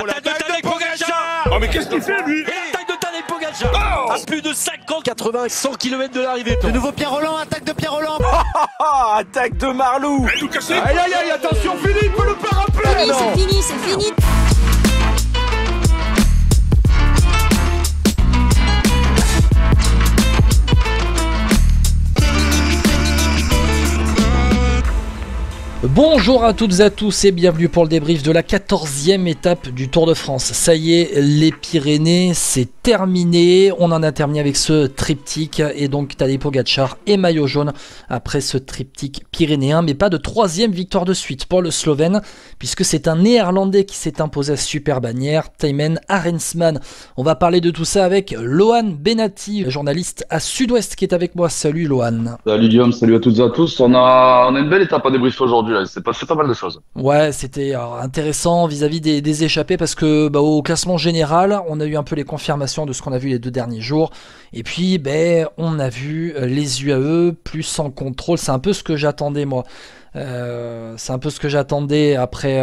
Attaque de Tadej Pogacar. Oh mais qu'est-ce qu'il fait lui? Et l'attaque de Tadej Pogacar à plus de 50, 80, 100 km de l'arrivée. De nouveau Pierre Rolland, attaque de Pierre Rolland. Attaque de Marlou. Allez Lucas, aïe aïe aïe, attention Philippe, le parapluie. C'est fini. Bonjour à toutes et à tous et bienvenue pour le débrief de la 14e étape du Tour de France. Ça y est, les Pyrénées, c'est terminé. On en a terminé avec ce triptyque et donc Tadej Pogacar et maillot jaune après ce triptyque pyrénéen. Mais pas de troisième victoire de suite pour le Slovène puisque c'est un Néerlandais qui s'est imposé à super bannière, Thymen Arensman. On va parler de tout ça avec Lohan Benati, journaliste à Sud-Ouest qui est avec moi. Salut Lohan. Salut Guillaume, salut à toutes et à tous. On a une belle étape à débriefer aujourd'hui. C'est pas mal de choses. Ouais, c'était intéressant vis-à-vis des échappés parce que au classement général, on a eu un peu les confirmations de ce qu'on a vu les 2 derniers jours. Et puis, on a vu les UAE plus sans contrôle. C'est un peu ce que j'attendais moi. C'est un peu ce que j'attendais après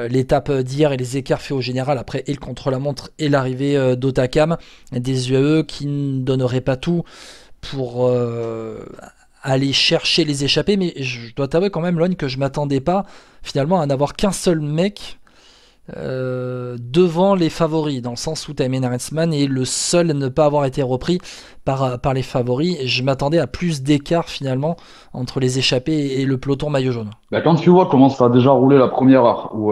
l'étape d'hier et les écarts faits au général après et le contre-la-montre et l'arrivée d'Otakam. Des UAE qui ne donneraient pas tout pour aller chercher les échappés, mais je dois t'avouer quand même, Lohan, que je m'attendais pas finalement à n'avoir qu'un seul mec devant les favoris, dans le sens où Thymen Arensman est le seul à ne pas avoir été repris par les favoris. Je m'attendais à plus d'écart finalement entre les échappés et le peloton maillot jaune. Quand tu vois comment ça a déjà roulé la première heure, où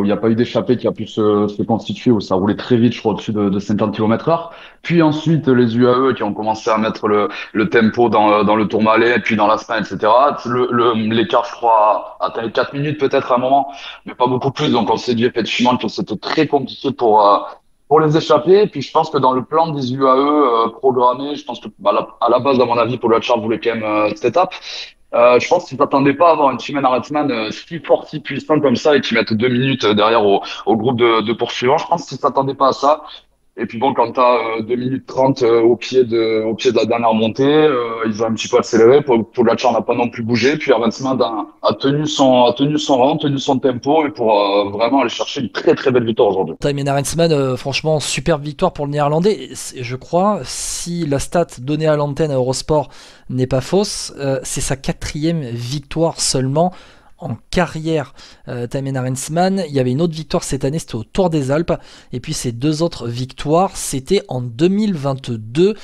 il n'y a pas eu d'échappée qui a pu se constituer, où ça roulait très vite, je crois au-dessus de 50 km/h, puis ensuite les UAE qui ont commencé à mettre le tempo dans le Tourmalet, puis dans l'Aspin, etc. L'écart, je crois, atteint 4 minutes peut-être à un moment, mais pas beaucoup plus, donc on s'est dit effectivement que c'était très compliqué pour les échapper. Puis je pense que dans le plan des UAE programmé, je pense que à la base, à mon avis, Pogacar voulait quand même cette étape. Je pense qu'ils s'attendaient pas à avoir un Thymen Arensman si fort, si puissant comme ça et qui mettent 2 minutes derrière au groupe de poursuivants. Je pense qu'ils s'attendaient pas à ça. Et puis bon, quand t'as 2 minutes 30 au pied de la dernière montée, ils ont un petit peu accéléré. Pogacar n'a pas non plus bougé. Puis Arensman a tenu son rang, tenu son tempo et pour vraiment aller chercher une très très belle victoire aujourd'hui. Thymen Arensman, franchement, superbe victoire pour le Néerlandais. Je crois, si la stat donnée à l'antenne à Eurosport n'est pas fausse, c'est sa 4e victoire seulement en carrière. Thymen Arensman, il y avait une autre victoire cette année, c'était au Tour des Alpes, et puis ces 2 autres victoires, c'était en 2022,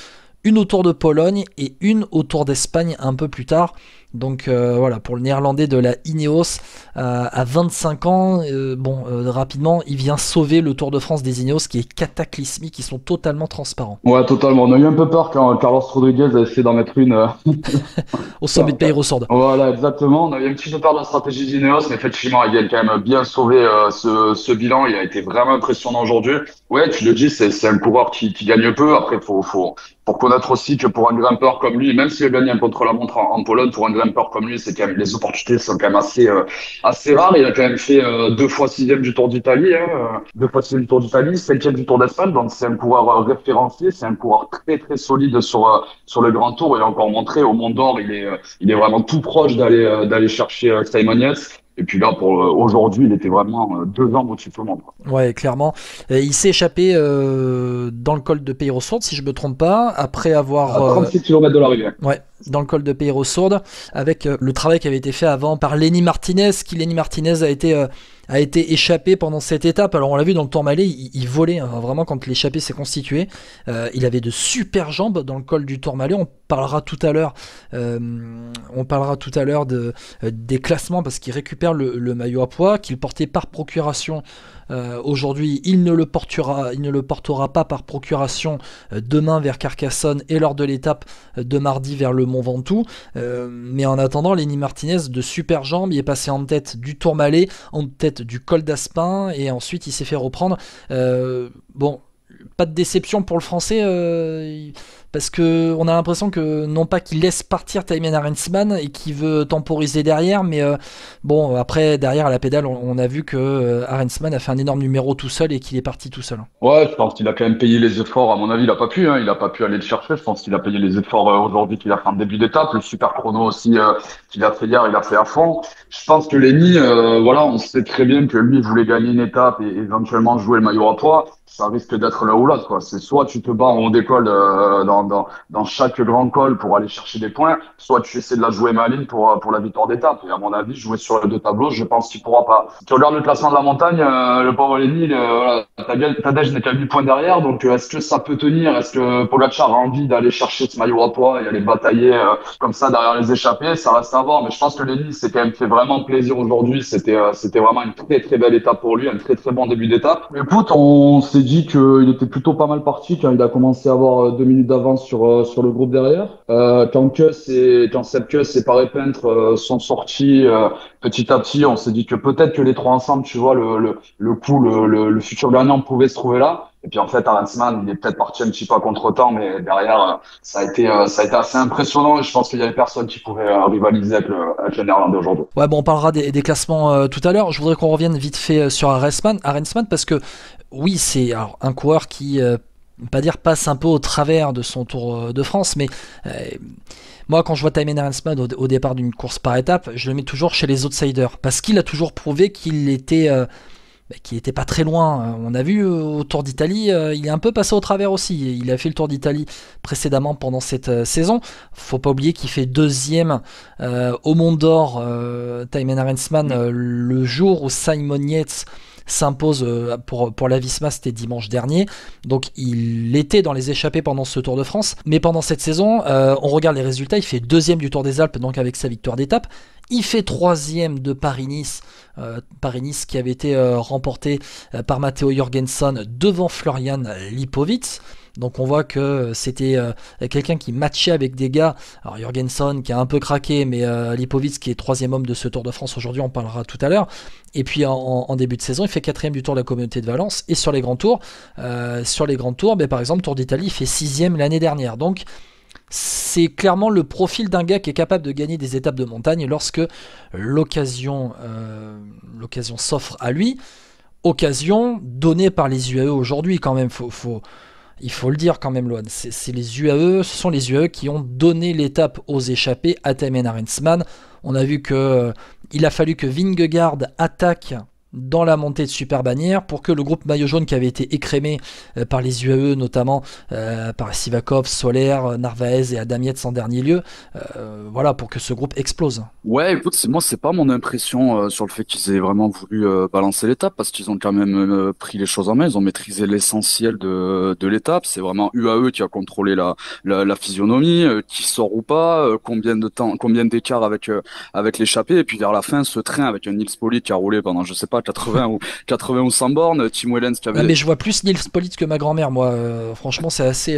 une au Tour de Pologne et une au Tour d'Espagne un peu plus tard. Donc voilà, pour le Néerlandais de la Ineos à 25 ans, rapidement, il vient sauver le Tour de France des Ineos qui est cataclysmique, ils sont totalement transparents. Ouais, totalement. On a eu un peu peur quand Carlos Rodriguez a essayé d'en mettre une au sommet de Peyrosord. Voilà, exactement. On a eu un petit peu peur de la stratégie d'Ineos, mais effectivement, il a quand même bien sauvé ce bilan. Il a été vraiment impressionnant aujourd'hui. Ouais, tu le dis, c'est un coureur qui gagne peu. Après, faut connaître aussi que pour un grimpeur comme lui, même s'il a gagné un contre-la-montre en Pologne, pour un grimpeur comme lui, c'est quand même, les opportunités sont quand même assez rares. Il a quand même fait 2 fois 6e du Tour d'Italie, 2 fois 6e du Tour d'Italie, 5e du Tour d'Espagne. Donc c'est un coureur référencié, c'est un coureur très très solide sur le Grand Tour. Il a encore montré au Mont d'Or, il est vraiment tout proche d'aller chercher Simon Yates. Et puis là, pour aujourd'hui, il était vraiment 2 ans au-dessus de tout le monde. Ouais, clairement. Il s'est échappé dans le col de Peyrosord, si je me trompe pas, après avoir... À 36 km de l'arrivée. Ouais, dans le col de Peyrosord, avec le travail qui avait été fait avant par Lenny Martinez, Lenny Martinez a été échappé pendant cette étape. Alors on l'a vu dans le Tourmalet, il volait, hein, vraiment quand l'échappée s'est constituée. Il avait de super jambes dans le col du Tourmalet. On parlera tout à l'heure des classements parce qu'il récupère le maillot à poids qu'il portait par procuration. Aujourd'hui, il ne le portera pas par procuration demain vers Carcassonne et lors de l'étape de mardi vers le Mont Ventoux. Mais en attendant, Lenny Martinez de super jambes, il est passé en tête du Tourmalet, en tête du col d'Aspin et ensuite il s'est fait reprendre. Pas de déception pour le Français. parce que on a l'impression que non pas qu'il laisse partir Thymen Arensman et qu'il veut temporiser derrière, mais bon, après derrière à la pédale, on a vu que Arensman a fait un énorme numéro tout seul et qu'il est parti tout seul. Ouais, je pense qu'il a quand même payé les efforts. À mon avis, il a pas pu, hein. Il a pas pu aller le chercher. Je pense qu'il a payé les efforts aujourd'hui qu'il a fait en début d'étape. Le super chrono aussi qu'il a fait hier, il a fait à fond. Je pense que Lenny, voilà, on sait très bien que lui il voulait gagner une étape et éventuellement jouer le maillot à poids. Ça risque d'être l'un ou l'autre, quoi. C'est soit tu te bats en haut d'école dans chaque grand col pour aller chercher des points, soit tu essaies de la jouer maligne pour la victoire d'étape. Et à mon avis, jouer sur les deux tableaux, je pense qu'il pourra pas. Tu regardes le classement de la montagne, le pauvre Lenny, voilà, Tadej n'est qu'à 8 points derrière, donc est-ce que ça peut tenir? Est-ce que Pogacar a envie d'aller chercher ce maillot à poids et aller batailler comme ça derrière les échappées? Ça reste à voir, mais je pense que Lenny s'est quand même fait vraiment plaisir aujourd'hui. C'était vraiment une très très belle étape pour lui, un très très bon début d'étape. Écoute, on s'est dit qu'il était plutôt pas mal parti quand il a commencé à avoir 2 minutes d'avance sur le groupe derrière. Quand Sepp Kuss et Paré Peintre sont sortis petit à petit, on s'est dit que peut-être que les trois ensemble, tu vois, le futur gagnant pouvait se trouver là. Et puis en fait, Arensman, il est peut-être parti un petit peu à contre-temps, mais derrière, ça a été assez impressionnant. Et je pense qu'il y avait personne qui pouvait rivaliser avec le Néerlandais aujourd'hui. Ouais, bon, on parlera des classements tout à l'heure. Je voudrais qu'on revienne vite fait sur Arensman, parce que oui, c'est alors, un coureur qui, pas dire passe un peu au travers de son Tour de France, mais moi, quand je vois Thymen Arensman au départ d'une course par étape, je le mets toujours chez les outsiders, parce qu'il a toujours prouvé qu'il était pas très loin. On a vu au Tour d'Italie, il est un peu passé au travers aussi. Il a fait le Tour d'Italie précédemment pendant cette saison. Faut pas oublier qu'il fait deuxième au Mont d'Or, Thymen Arensman, le jour où Simon Yates s'impose pour la Visma, c'était dimanche dernier. Donc il était dans les échappées pendant ce Tour de France. Mais pendant cette saison, on regarde les résultats, il fait deuxième du Tour des Alpes, donc avec sa victoire d'étape. Il fait troisième de Paris-Nice, Paris-Nice qui avait été remporté par Matteo Jorgensen devant Florian Lipowitz. Donc on voit que c'était quelqu'un qui matchait avec des gars. Alors Jorgensen qui a un peu craqué, mais Lipowitz qui est troisième homme de ce Tour de France aujourd'hui, on en parlera tout à l'heure. Et puis en début de saison, il fait quatrième du Tour de la Communauté de Valence. Et sur les grands tours, par exemple, Tour d'Italie, il fait sixième l'année dernière. Donc c'est clairement le profil d'un gars qui est capable de gagner des étapes de montagne lorsque l'occasion s'offre à lui. Occasion donnée par les UAE aujourd'hui quand même, il faut le dire quand même, Loan. Ce sont les UAE qui ont donné l'étape aux échappés à Thymen Arensman. On a vu que il a fallu que Vingegaard attaque dans la montée de Super Bannière pour que le groupe maillot jaune qui avait été écrémé par les UAE, notamment par Sivakov, Soler, Narvaez et Adam Yates en dernier lieu, voilà, pour que ce groupe explose. Ouais, écoute, moi, c'est pas mon impression sur le fait qu'ils aient vraiment voulu balancer l'étape, parce qu'ils ont quand même pris les choses en main, ils ont maîtrisé l'essentiel de l'étape. C'est vraiment UAE qui a contrôlé la physionomie, qui sort ou pas, combien d'écart avec l'échappée, et puis vers la fin, ce train avec un Nils Politt qui a roulé pendant, je sais pas, 80 ou 100 bornes, Tim Wellens qui avait... mais je vois plus Nils Politt que ma grand-mère, moi. Franchement, c'est assez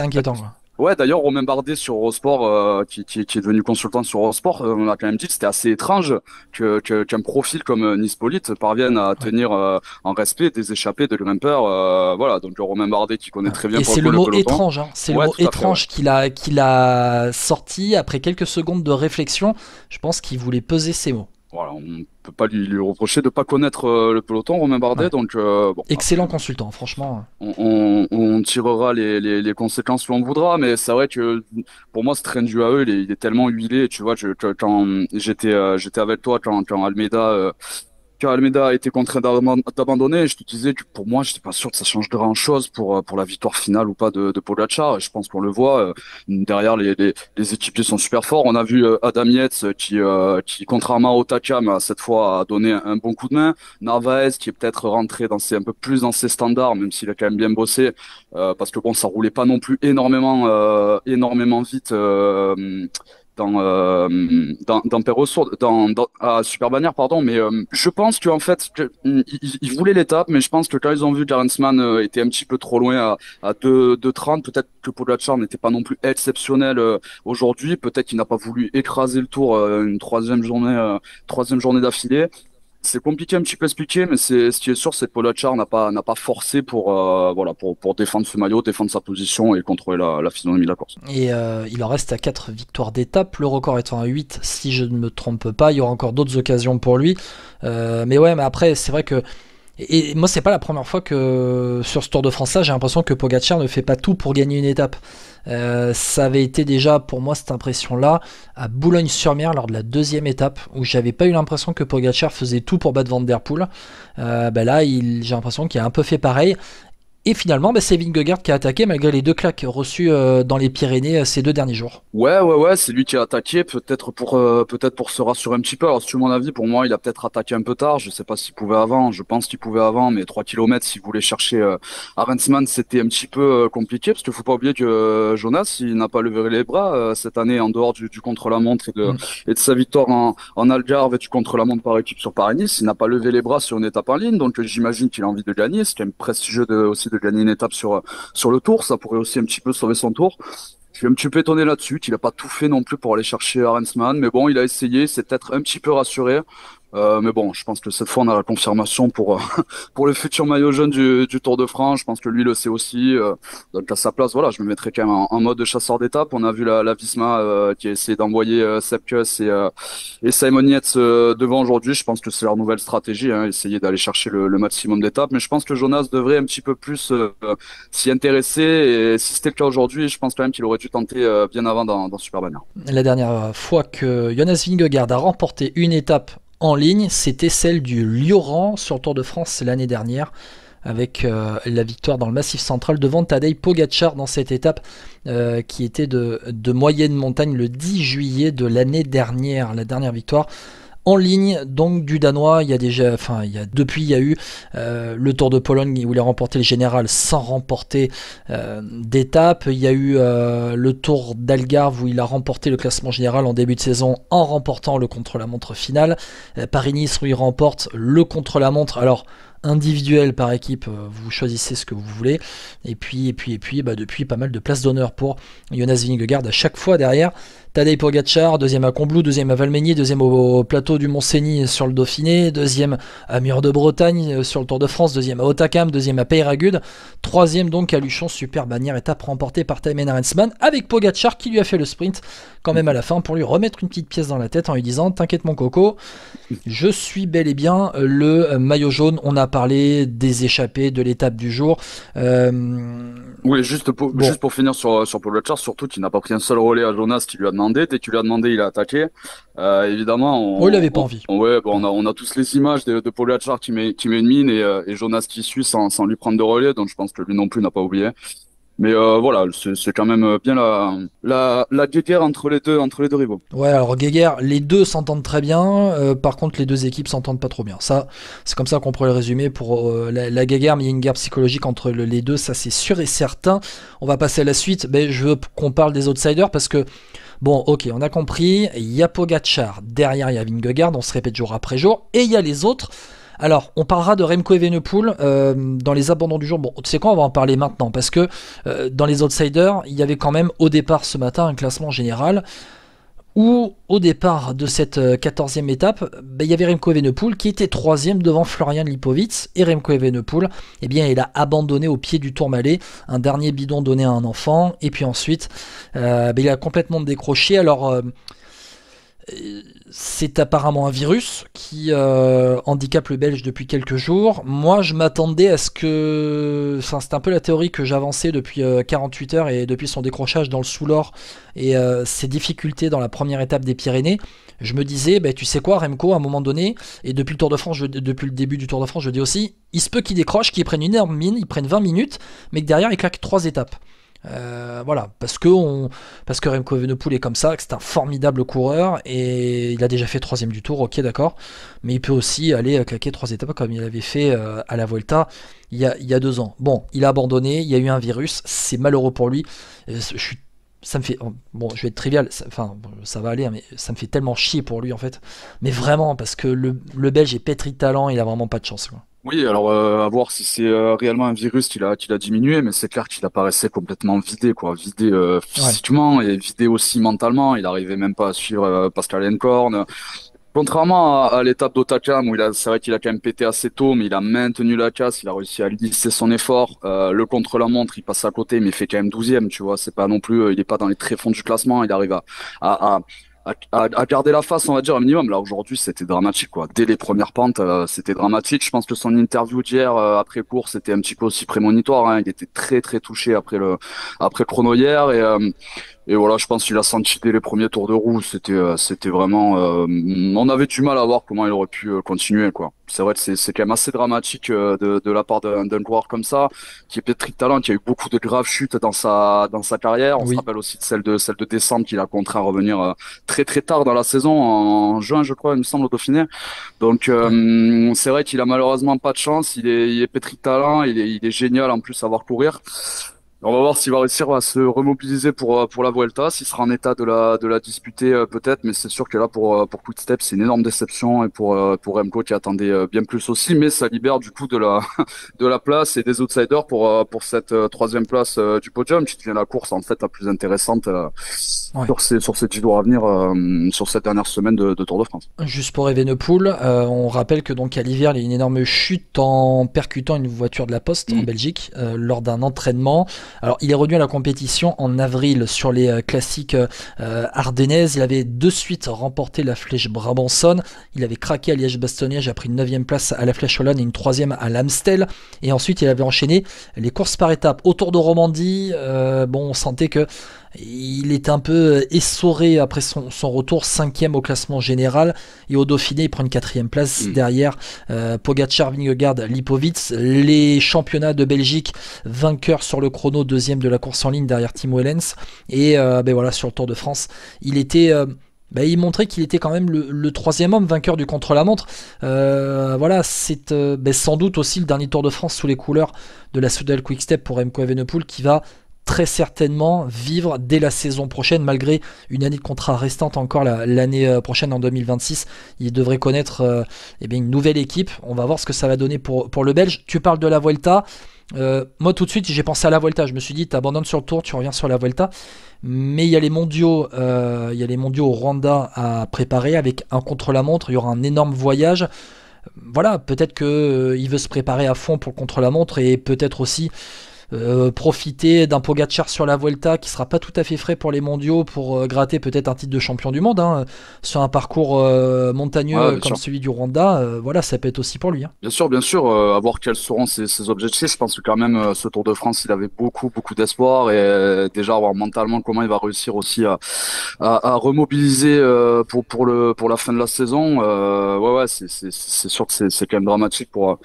inquiétant, quoi. Ouais, d'ailleurs, Romain Bardet sur Eurosport, qui est devenu consultant sur Eurosport, on a quand même dit que c'était assez étrange qu'un profil comme Nils Politt parvienne à tenir en respect des échappées de grimpeurs. Voilà, donc Romain Bardet qui connaît très bien. Et c'est le mot étrange, hein. C'est le mot étrange qu'il a sorti après quelques secondes de réflexion. Je pense qu'il voulait peser ses mots. Voilà, on peut pas lui reprocher de pas connaître le peloton, Romain Bardet. Ouais. Donc bon, excellent consultant, franchement. On tirera les conséquences si on voudra, mais c'est vrai que pour moi ce train du AE il est tellement huilé. Tu vois, quand j'étais avec toi quand Almeida a été contraint d'abandonner, je te disais que pour moi, j'étais pas sûr que ça change grand-chose pour la victoire finale ou pas de Pogacar. Je pense qu'on le voit. Derrière, les équipiers sont super forts. On a vu Adam Yates qui, contrairement au Takam, cette fois a donné un bon coup de main. Narvaez qui est peut-être rentré un peu plus dans ses standards, même s'il a quand même bien bossé, parce que bon, ça roulait pas non plus énormément vite. À Super Bannière, pardon, mais je pense qu'en fait ils voulaient l'étape, mais je pense que quand ils ont vu qu'Arensman était un petit peu trop loin à 2,30, peut-être que Pogacar n'était pas non plus exceptionnel aujourd'hui, peut-être qu'il n'a pas voulu écraser le Tour une troisième journée d'affilée. c'est compliqué un petit peu à expliquer, mais ce qui est sûr, c'est que Pogačar n'a pas forcé pour défendre ce maillot, défendre sa position et contrôler la physionomie de la course. Et il en reste à 4 victoires d'étape, le record étant à 8 si je ne me trompe pas. Il y aura encore d'autres occasions pour lui. Mais après, c'est vrai que. Et moi, c'est pas la première fois que sur ce Tour de France-là, j'ai l'impression que Pogačar ne fait pas tout pour gagner une étape. Ça avait été déjà pour moi cette impression-là à Boulogne-sur-Mer lors de la 2e étape où j'avais pas eu l'impression que Pogačar faisait tout pour battre Van Der Poel. Là, j'ai l'impression qu'il a un peu fait pareil. Et finalement, c'est Vingegaard qui a attaqué malgré les 2 claques reçues dans les Pyrénées ces 2 derniers jours. Ouais, c'est lui qui a attaqué, peut-être pour se rassurer un petit peu. Alors, si tu veux mon avis, pour moi, il a peut-être attaqué un peu tard. Je sais pas s'il pouvait avant. Je pense qu'il pouvait avant, mais 3 kilomètres, s'il voulait chercher Arensman, c'était un petit peu compliqué parce qu'il faut pas oublier que Jonas, il n'a pas levé les bras cette année en dehors du contre-la-montre et de sa victoire en Algarve et du contre-la-montre par équipe sur Paris-Nice. Il n'a pas levé les bras sur une étape en ligne, donc j'imagine qu'il a envie de gagner. C'est quand même prestigieux aussi de gagner une étape sur le Tour. Ça pourrait aussi un petit peu sauver son Tour. Je suis un petit peu étonné là-dessus, qu'il a pas tout fait non plus pour aller chercher Arensman, mais bon, il a essayé, c'est peut-être un petit peu rassuré. Mais bon, je pense que cette fois, on a la confirmation pour le futur maillot jaune du Tour de France. Je pense que lui le sait aussi. Donc à sa place, voilà, je me mettrais quand même en mode chasseur d'étape. On a vu la Visma qui a essayé d'envoyer Sepp Kuss et Simon Yates devant aujourd'hui. Je pense que c'est leur nouvelle stratégie, essayer d'aller chercher le maximum d'étapes. Mais je pense que Jonas devrait un petit peu plus s'y intéresser. Et si c'était le cas aujourd'hui, je pense quand même qu'il aurait dû tenter bien avant dans Superbania. La dernière fois que Jonas Vingegaard a remporté une étape en ligne, c'était celle du Lioran sur le Tour de France l'année dernière, avec la victoire dans le Massif Central devant Tadej Pogačar dans cette étape qui était de moyenne montagne le 10 juillet de l'année dernière, la dernière victoire en ligne donc du Danois. Il y a eu le Tour de Pologne où il a remporté le général sans remporter d'étape. Il y a eu le Tour d'Algarve où il a remporté le classement général en début de saison en remportant le contre-la-montre final. Paris-Nice où il remporte le contre-la-montre. Alors individuel par équipe, vous choisissez ce que vous voulez. Et puis depuis pas mal de places d'honneur pour Jonas Vingegaard à chaque fois derrière. Tadej Pogačar, deuxième à Combloux, deuxième à Valmeinier, deuxième au plateau du Mont-Cenis sur le Dauphiné, deuxième à Mur de Bretagne sur le Tour de France, deuxième à Hautacam, deuxième à Peyragudes, troisième donc à Luchon, super bannière, étape remportée par Thymen Arensman, avec Pogačar qui lui a fait le sprint quand même à la fin pour lui remettre une petite pièce dans la tête en lui disant « T'inquiète mon coco, je suis bel et bien le maillot jaune ». On a parlé des échappées, de l'étape du jour. Oui, juste pour finir sur Pogačar, surtout qu'il n'a pas pris un seul relais à Jonas qui lui a demandé. Dès qu'il lui a demandé, il a attaqué. Évidemment, il n'avait pas envie. On a tous les images de Pogačar qui met une mine et Jonas qui suit sans lui prendre de relais. Donc je pense que lui non plus n'a pas oublié. Mais voilà, c'est quand même bien la guéguerre entre les deux rivaux. Ouais, alors guéguerre, les deux s'entendent très bien. Par contre, les deux équipes s'entendent pas trop bien. Ça, c'est comme ça qu'on pourrait le résumer pour la guéguerre, mais il y a une guerre psychologique entre les deux, ça c'est sûr et certain. On va passer à la suite. Je veux qu'on parle des outsiders parce que bon, ok, on a compris. Il y a Pogačar, derrière il y a Vingegaard, on se répète jour après jour, et il y a les autres. Alors, on parlera de Remco Evenepoel dans les abandons du jour. Bon, tu sais quoi, on va en parler maintenant, parce que dans les outsiders, il y avait quand même au départ ce matin un classement général où au départ de cette 14e étape, il y avait Remco Evenepoel qui était 3e devant Florian Lipowitz, et Remco Evenepoel, il a abandonné au pied du Tourmalet, un dernier bidon donné à un enfant, et puis ensuite, il a complètement décroché. Alors, c'est apparemment un virus qui handicape le Belge depuis quelques jours. Moi, je m'attendais à ce que... c'est un peu la théorie que j'avançais depuis 48 heures et depuis son décrochage dans le Soulor et ses difficultés dans la première étape des Pyrénées. Je me disais, tu sais quoi, Remco, à un moment donné, et depuis le Tour de France, depuis le début du Tour de France, je dis aussi, il se peut qu'il décroche, qu'il prenne une énorme mine, il prenne 20 minutes, mais que derrière, il claque 3 étapes. Voilà, parce que Remco Evenepoel est comme ça, que c'est un formidable coureur et il a déjà fait 3ème du Tour, ok d'accord, mais il peut aussi aller claquer 3 étapes comme il avait fait à la Vuelta il y a 2 ans. Bon, il a abandonné, il y a eu un virus, c'est malheureux pour lui. Ça me fait, bon, je vais être trivial, ça va aller, mais ça me fait tellement chier pour lui en fait, mais vraiment parce que le Belge est pétri de talent, il a vraiment pas de chance quoi. Oui, alors à voir si c'est réellement un virus qu'il a diminué, mais c'est clair qu'il apparaissait complètement vidé, physiquement et vidé aussi mentalement. Il arrivait même pas à suivre Pascal Encorn. Contrairement à l'étape d'Otakam où c'est vrai qu'il a quand même pété assez tôt, mais il a maintenu la casse, il a réussi à lisser son effort. Le contre-la-montre, il passe à côté, mais il fait quand même 12e, tu vois. C'est pas non plus, il est pas dans les tréfonds du classement. Il arrive à, à garder la face, on va dire, un minimum. Là, aujourd'hui, c'était dramatique, quoi. Dès les premières pentes, c'était dramatique. Je pense que son interview d'hier, après course, c'était un petit peu aussi prémonitoire, hein. Il était très, très touché après le chrono hier et voilà, je pense qu'il a senti dès les premiers tours de roue, c'était vraiment, on avait du mal à voir comment il aurait pu continuer, quoi. C'est vrai que c'est quand même assez dramatique de la part d'un coureur comme ça, qui est pétri de talent, qui a eu beaucoup de graves chutes dans sa carrière. On se Oui. rappelle aussi de celle de décembre qu'il a contraint à revenir très très tard dans la saison, en juin, je crois, il me semble, au Dauphiné. Donc c'est vrai qu'il a malheureusement pas de chance. Il est pétri de talent, il est génial en plus à voir courir. On va voir s'il va réussir à se remobiliser pour la Vuelta, s'il sera en état de la disputer peut-être, mais c'est sûr que là pour Quick-Step c'est une énorme déception et pour Remco qui attendait bien plus aussi, mais ça libère du coup de la de la place et des outsiders pour cette troisième place du podium qui devient la course en fait la plus intéressante Ouais. sur ces 10 jours à venir sur cette dernière semaine de Tour de France. Juste pour Evenepoel, on rappelle que donc à l'hiver, il y a eu une énorme chute en percutant une voiture de la Poste en Belgique lors d'un entraînement. Alors, il est revenu à la compétition en avril sur les classiques ardennaises. Il avait de suite remporté la Flèche Brabançonne. Il avait craqué à Liège-Bastogne-Liège, a pris une 9e place à la Flèche Wallonne et une 3e à l'Amstel. Et ensuite, il avait enchaîné les courses par étapes. Autour de Romandie, on sentait que il était un peu essoré après son retour, 5e au classement général, et au Dauphiné il prend une 4e place derrière Pogacar, Vingegaard, Lipovic. Les championnats de Belgique, vainqueur sur le chrono, 2e de la course en ligne derrière Timo Wellens, et voilà, sur le Tour de France il était il montrait qu'il était quand même le 3e homme vainqueur du contre-la-montre. Voilà, c'est sans doute aussi le dernier Tour de France sous les couleurs de la Soudal Quick-Step pour Remco Evenepoel, qui va très certainement vivre dès la saison prochaine, malgré une année de contrat restante encore l'année prochaine en 2026. Il devrait connaître une nouvelle équipe. On va voir ce que ça va donner pour le Belge. Tu parles de la Vuelta. Moi tout de suite j'ai pensé à la Vuelta. Je me suis dit tu abandonnes sur le Tour, tu reviens sur la Vuelta. Mais il y a les mondiaux, au Rwanda à préparer avec un contre-la-montre. Il y aura un énorme voyage. Voilà, peut-être qu'il veut se préparer à fond pour le contre-la-montre et peut-être aussi profiter d'un Pogacar sur la Vuelta qui sera pas tout à fait frais pour les mondiaux pour gratter peut-être un titre de champion du monde sur un parcours montagneux comme celui du Rwanda. Voilà, ça peut être aussi pour lui. Bien sûr, à voir quels seront ses objectifs. Je pense que quand même ce Tour de France, il avait beaucoup d'espoir et déjà voir mentalement comment il va réussir aussi à remobiliser pour la fin de la saison. C'est sûr que c'est quand même dramatique pour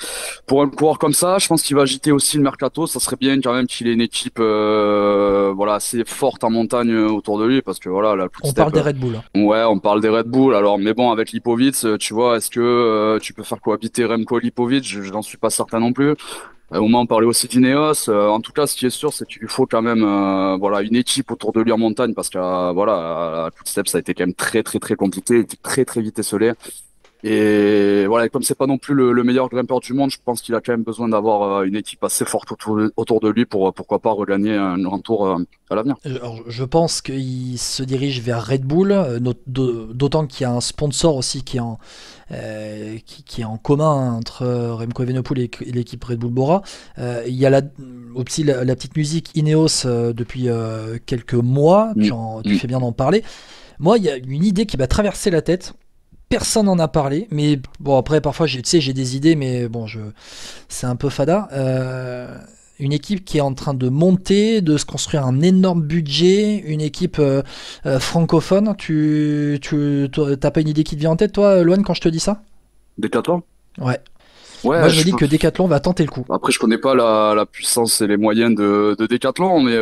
un coureur comme ça. Je pense qu'il va agiter aussi le mercato. Ça serait bien quand même qu'il ait une équipe assez forte en montagne autour de lui parce que voilà là, on parle des Red Bull. Ouais, on parle des Red Bull. Alors mais bon, avec Lipovic, tu vois, est-ce que tu peux faire cohabiter Remco et Lipovic? J'en suis pas certain non plus. Au moins on parlait aussi d'Ineos. En tout cas, ce qui est sûr, c'est qu'il lui faut quand même une équipe autour de lui en montagne parce que à Quick-Step ça a été quand même très compliqué, il était très vite esselé. Et voilà, comme c'est pas non plus le meilleur grimpeur du monde, je pense qu'il a quand même besoin d'avoir une équipe assez forte autour de lui pour pourquoi pas regagner un grand tour à l'avenir. Alors, je pense qu'il se dirige vers Red Bull, d'autant qu'il y a un sponsor aussi qui est en commun entre Remco Evenepoel et l'équipe Red Bull Bora. Il y a aussi la petite musique Ineos depuis quelques mois, tu fais bien d'en parler. Moi, il y a une idée qui m'a traversé la tête. Personne n'en a parlé, mais bon, après parfois j'ai des idées, mais bon, c'est un peu fada. Une équipe qui est en train de monter, de se construire un énorme budget, une équipe francophone. T'as pas une idée qui te vient en tête, toi, Loan, quand je te dis ça? Decathlon? Ouais. Moi, je me dis que Decathlon va tenter le coup. Après, je connais pas la puissance et les moyens de Decathlon, mais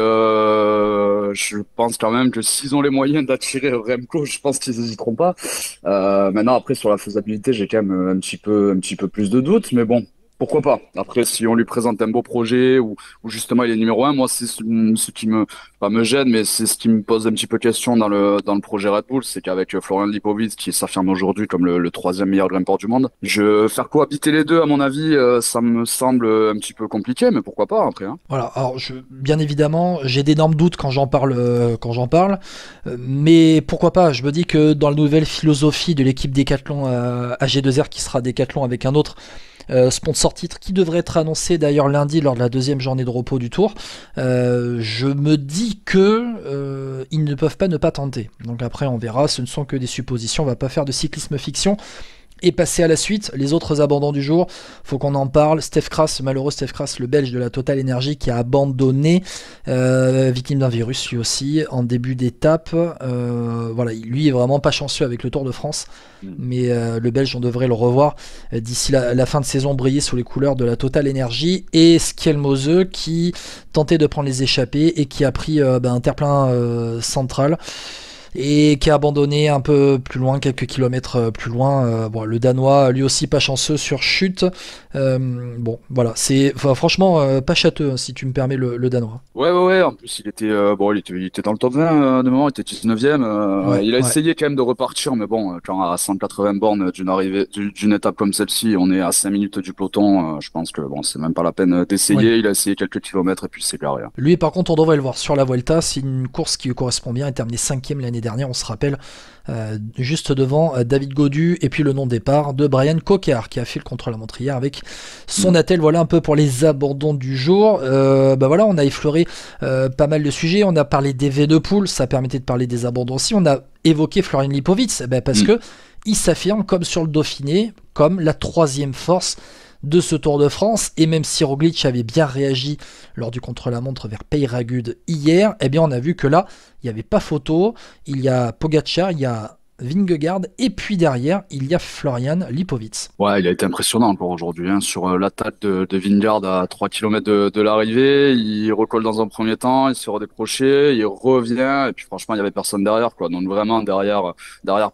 je pense quand même que s'ils ont les moyens d'attirer Remco, je pense qu'ils hésiteront pas. Maintenant, après, sur la faisabilité, j'ai quand même un petit peu plus de doutes, mais bon. pourquoi pas. Après, si on lui présente un beau projet ou justement il est numéro un, moi c'est ce qui me pas me gêne, mais c'est ce qui me pose un petit peu question dans le projet Red Bull, c'est qu'avec Florian Lipovic qui s'affirme aujourd'hui comme le troisième meilleur grimpeur du monde, faire cohabiter les deux, à mon avis, ça me semble un petit peu compliqué, mais pourquoi pas après. Hein. Voilà, alors bien évidemment, j'ai d'énormes doutes quand j'en parle, mais pourquoi pas. Je me dis que dans la nouvelle philosophie de l'équipe Decathlon AG2R, qui sera Decathlon avec un autre sponsor titre qui devrait être annoncé d'ailleurs lundi lors de la deuxième journée de repos du Tour, je me dis que ils ne peuvent pas ne pas tenter. Donc après on verra, ce ne sont que des suppositions, on va pas faire de cyclisme fiction. Et passer à la suite, les autres abandons du jour, faut qu'on en parle. Steph Kras, malheureux Steph Kras, le Belge de la Total Energy qui a abandonné, victime d'un virus lui aussi, en début d'étape. Voilà, lui est vraiment pas chanceux avec le Tour de France, mais le Belge, on devrait le revoir d'ici la fin de saison briller sous les couleurs de la Total Energy. Et Skjelmose qui tentait de prendre les échappées et qui a pris un terre-plein central. Et qui a abandonné un peu plus loin, quelques kilomètres plus loin. Bon, le Danois, lui aussi pas chanceux sur chute. Bon, voilà, franchement pas châteux, si tu me permets, le Danois. Ouais. En plus, il était dans le top 20 de moment, il était 19e. Ouais, il a essayé quand même de repartir, mais bon, quand à 180 bornes d'une étape comme celle-ci, on est à 5 minutes du peloton. Je pense que bon, c'est même pas la peine d'essayer. Ouais. Il a essayé quelques kilomètres et puis c'est garé. Hein. Lui, par contre, on devrait le voir sur la Vuelta. C'est une course qui lui correspond bien. Il a terminé 5e l'année dernière, on se rappelle, juste devant David Gaudu, et puis le non-départ de Brian Coquard qui a fait le contre-la-montre hier avec son attel. Voilà un peu pour les abandons du jour. Voilà, on a effleuré pas mal de sujets. On a parlé des V2 Pool, ça permettait de parler des abandons aussi. On a évoqué Florian Lipovic, parce que il s'affirme comme sur le Dauphiné, comme la troisième force de ce Tour de France. Et même si Roglic avait bien réagi lors du contre-la-montre vers Peyragud hier, eh bien on a vu que là, il n'y avait pas photo. Il y a Pogacar, il y a Vingegaard, et puis derrière, il y a Florian Lipovic. Ouais, il a été impressionnant encore aujourd'hui, hein, sur l'attaque de Vingegaard à 3 km de l'arrivée. Il recolle dans un premier temps, il se redécroché, il revient, et puis franchement, il y avait personne derrière, quoi. Donc vraiment, derrière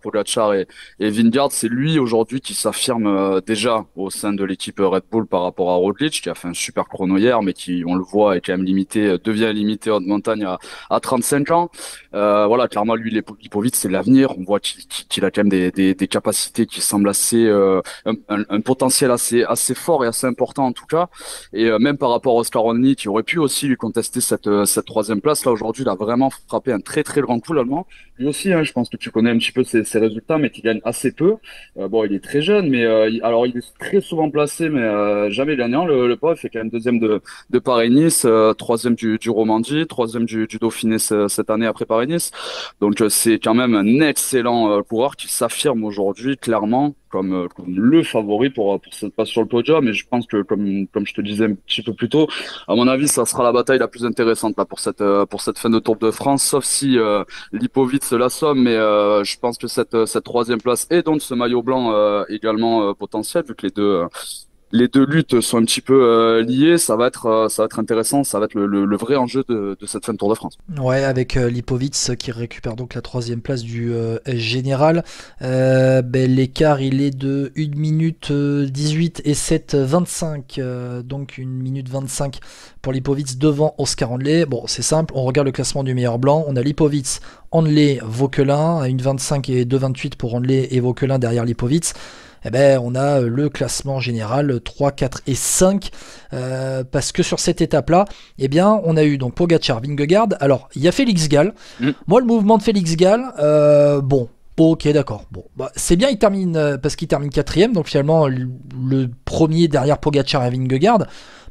Pogacar et Vingegaard, c'est lui aujourd'hui qui s'affirme déjà au sein de l'équipe Red Bull par rapport à Roglic, qui a fait un super chrono hier, mais qui, on le voit, est quand même devient limité haute montagne à 35 ans. Voilà, clairement, lui, Lipovic, c'est l'avenir. On voit qu'il a quand même des capacités qui semblent assez un potentiel assez fort et assez important en tout cas, et même par rapport à Oscar Onley qui aurait pu aussi lui contester cette troisième place, là aujourd'hui il a vraiment frappé un très très grand coup l'Allemand, lui aussi, hein, je pense que tu connais un petit peu ses résultats, mais qui gagne assez peu. Bon, il est très jeune, mais alors il est très souvent placé, mais jamais gagnant. Le pauvre fait quand même deuxième de Paris-Nice, troisième du Romandie, troisième du Dauphiné cette année après Paris-Nice. Donc c'est quand même un excellent coureur qui s'affirme aujourd'hui clairement comme le favori pour cette place sur le podium. Et je pense que comme je te disais un petit peu plus tôt, à mon avis, ça sera la bataille la plus intéressante là pour cette fin de Tour de France, sauf si Lipovic se l'assomme, mais je pense que cette troisième place et donc ce maillot blanc également potentiel, vu que les deux luttes sont un petit peu liées, ça va être intéressant, ça va être le vrai enjeu de cette fin de Tour de France. Ouais, avec Lipovic qui récupère donc la troisième place du général. L'écart il est de 1 minute 18 et 7 25, donc 1 minute 25 pour Lipovic devant Oscar Onley. Bon, c'est simple, on regarde le classement du meilleur blanc, on a Lipovic, Onley, Vauquelin à 1,25 et 2,28 pour Onley et Vauquelin derrière Lipovic. On a le classement général 3, 4 et 5, parce que sur cette étape-là, on a eu donc Pogacar, Vingegaard. Alors, il y a Félix Gall. Moi, le mouvement de Félix Gall, ok, d'accord. Bon, c'est bien, il termine parce qu'il termine 4ème, donc finalement le premier derrière Pogacar et Vingegaard.